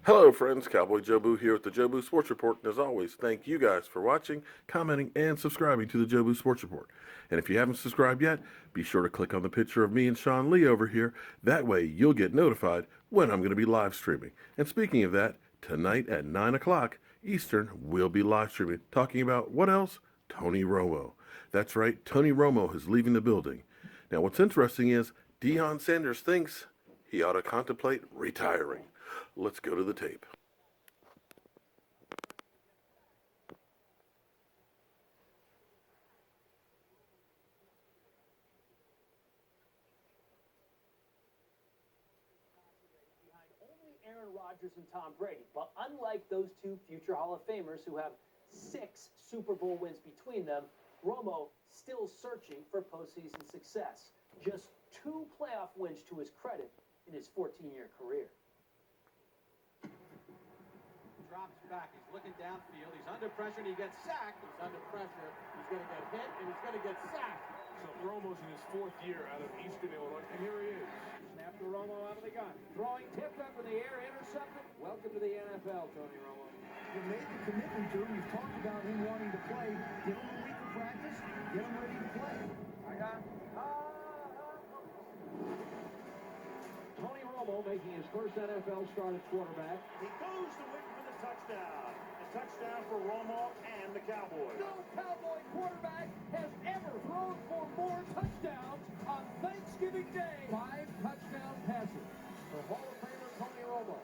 Hello, friends. Cowboy Jobu here with the Jobu Sports Report. And as always, thank you guys for watching, commenting, and subscribing to the Jobu Sports Report. And if you haven't subscribed yet, be sure to click on the picture of me and Sean Lee over here. That way, you'll get notified when I'm going to be live streaming. And speaking of that, tonight at 9 o'clock Eastern, we'll be live streaming, talking about what else? Tony Romo. That's right, Tony Romo is leaving the building. Now, what's interesting is Deion Sanders thinks he ought to contemplate retiring. Let's go to the tape. Only Aaron Rodgers and Tom Brady, but unlike those two future Hall of Famers who have 6 Super Bowl wins between them, Romo still searching for postseason success. Just 2 playoff wins to his credit in his 14-year career. Drops back, he's looking downfield, he's under pressure and he gets sacked. He's under pressure, he's going to get hit and he's going to get sacked. So Romo's in his 4th year out of Eastern Illinois, and here he is. Snap to Romo out of the gun. Throwing tipped up in the air, intercepted. Welcome to the NFL, Tony Romo. You made the commitment to him. You've talked about him wanting to play. Give him a week of practice. Get him ready to play. I got Tony Romo making his first NFL start at quarterback. He goes to wait for the touchdown. A touchdown for Romo and the Cowboys. No Cowboy quarterback has ever thrown for more touchdowns on Thanksgiving Day. 5 touchdown passes for Hall of Famer Tony Romo.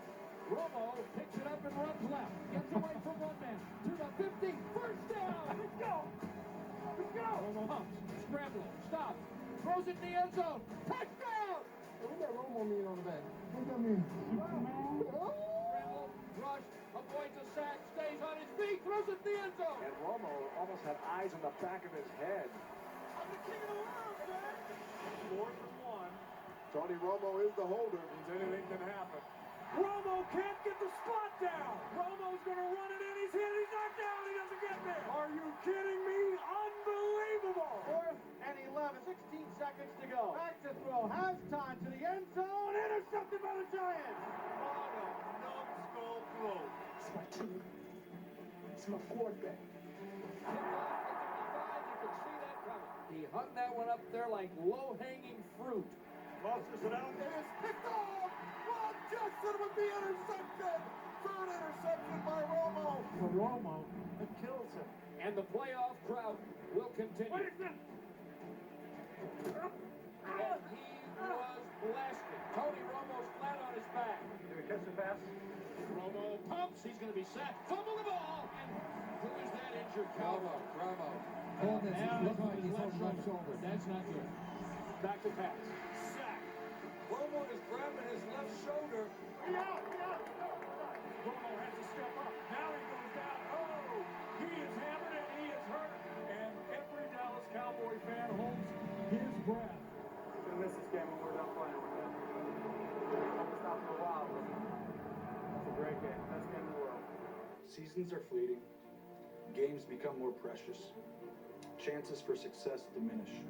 Romo picks it up and runs left. Gets away from one man to the 50. First down. Let's go. Let's go. Romo humps, scrambling, stops, throws it in the end zone. Touchdown. What does Romo mean on the back? What does that mean? Scramble, rush, avoids a sack, stays on his feet, throws it in the end zone. And Romo almost had eyes on the back of his head. I'm the king of the world, man. 4th and 1. Tony Romo is the holder. Means anything can happen. Romo can't get the spot down. Romo's going to run it in. He's hit. He's knocked down. He doesn't get there. Are you kidding me? Unbelievable. 4th and 11, 16 seconds to go. Back to throw, has time to the end zone, intercepted by the Giants. What a numbskull throw. It's my team. It's my quarterback. You can see that coming. He hung that one up there like low-hanging fruit. Tosses it out. It is picked off. Rob Jackson with the interception. 3rd interception by Romo. For Romo, it kills him. And the playoff drought will continue. What is this? And he was blasted. Tony Romo's flat on his back. Did we catch the pass? Romo pumps. He's going to be sacked. Fumble the ball. And who is that injured cowboy? Romo. Hold this. Now Look like his he's on left left shoulder. That's not good. Back to pass. Sack. Romo is grabbing his left shoulder. Romo has to step up. Now he goes down. Oh, he is hammered and he is hurt. And every Dallas Cowboy fan holds his breath. He's going to miss this game when we're done playing with him. We'll stop for a while. That's a great game. Best game in the world. Seasons are fleeting. Games become more precious. Chances for success diminish.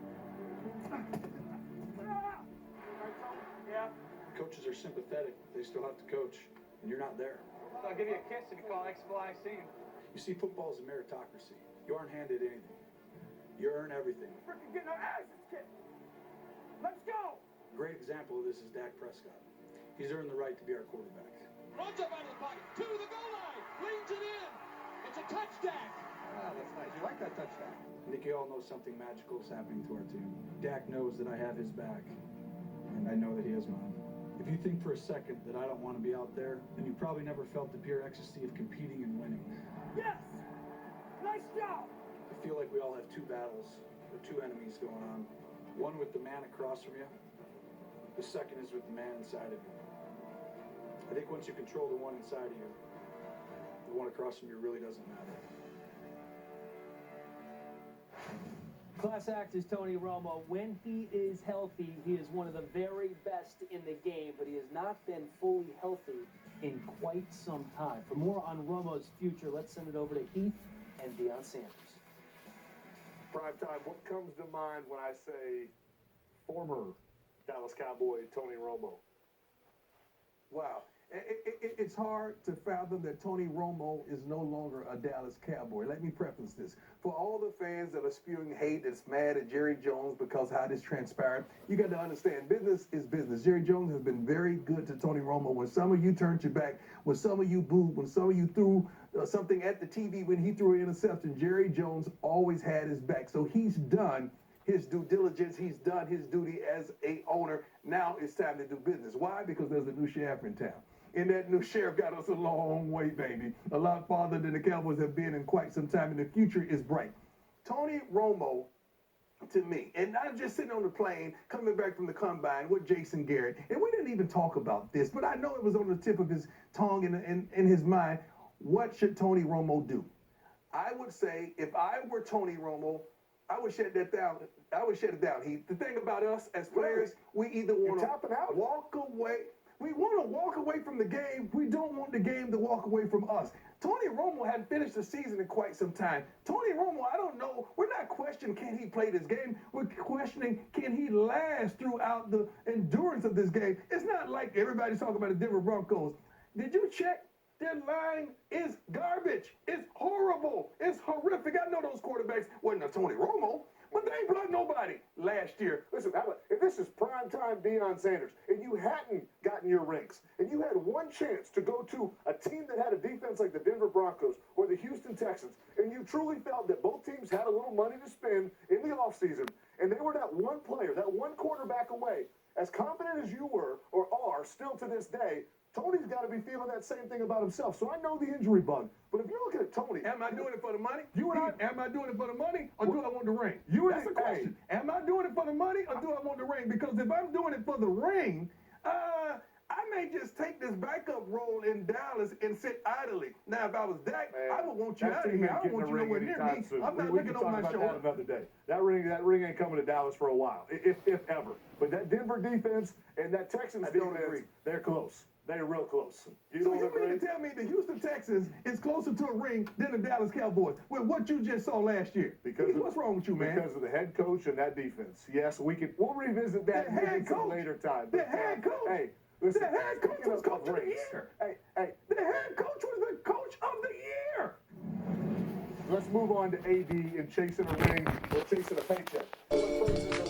Yeah. Coaches are sympathetic. They still have to coach, and you're not there. I'll give you a kiss if you call XYC. You see, football is a meritocracy. You aren't handed anything. You earn everything. Freaking getting our asses kicked. Let's go. A great example of this is Dak Prescott. He's earned the right to be our quarterback. Runs up out of the pocket. To the goal line. Leads it in. It's a touchdown. Ah, that's nice. You like that touchdown? I think you all know something magical is happening to our team. Dak knows that I have his back, and I know that he has mine. If you think for a second that I don't want to be out there, then you probably never felt the pure ecstasy of competing and winning. Yes. Nice job. I feel like we all have 2 battles, or 2 enemies going on. One with the man across from you. The second is with the man inside of you. I think once you control the one inside of you, the one across from you really doesn't matter. Class act is Tony Romo. When he is healthy, he is one of the very best in the game, but he has not been fully healthy in quite some time. For more on Romo's future, let's send it over to Heath and Deion Sanders. Prime time, what comes to mind when I say former Dallas Cowboy Tony Romo? Wow. It's hard to fathom that Tony Romo is no longer a Dallas Cowboy. Let me preface this. For all the fans that are spewing hate, that's mad at Jerry Jones because how this transpired, you got to understand, business is business. Jerry Jones has been very good to Tony Romo. When some of you turned your back, when some of you booed, when some of you threw something at the TV when he threw an interception, Jerry Jones always had his back. So he's done his due diligence. He's done his duty as a owner. Now it's time to do business. Why? Because there's a new sheriff in town. And that new sheriff got us a long way, baby. A lot farther than the Cowboys have been in quite some time, and the future is bright. Tony Romo, to me, and I'm just sitting on the plane, coming back from the combine with Jason Garrett, and we didn't even talk about this, but I know it was on the tip of his tongue and in his mind. What should Tony Romo do? I would say, if I were Tony Romo, I would shut that down. I would shut it down. The thing about us as players, we either want to walk away. We want to walk away from the game. We don't want the game to walk away from us. Tony Romo hadn't finished the season in quite some time. Tony Romo, I don't know. We're not questioning can he play this game. We're questioning can he last throughout the endurance of this game. It's not like everybody's talking about the Denver Broncos. Did you check? Their line is garbage. It's horrible. It's horrific. I know those quarterbacks wasn't a Tony Romo, but they ain't blood nobody last year. Listen, if this is primetime Deion Sanders, and you hadn't gotten your rings, and you had one chance to go to a team that had a defense like the Denver Broncos or the Houston Texans, and you truly felt that both teams had a little money to spend in the offseason, and they were that one player, that one quarterback away, as confident as you were or are still to this day, Tony's got to be feeling that same thing about himself. So I know the injury bug, but if you're looking at Tony, am I doing it for the money? Am I doing it for the money, or do I want the ring? That's the question. Am I doing it for the money, or do I want the ring? Because if I'm doing it for the ring, I may just take this backup role in Dallas and sit idly. Now, if I was Dak, I would want you out of here. I don't want you nowhere near me. I'm not looking on my shoulder. Another day. That ring ain't coming to Dallas for a while, if ever. But that Denver defense and that Texans defense, they're close. They're real close. You mean to tell me the Houston Texans is closer to a ring than the Dallas Cowboys with what you just saw last year? What's wrong with you, man? Because of the head coach and that defense. Yes, we'll revisit that at a later time. The head coach. Hey, listen. The head coach was coach of the year. Hey. The head coach was the coach of the year. Let's move on to AD and chasing a ring or chasing a paycheck.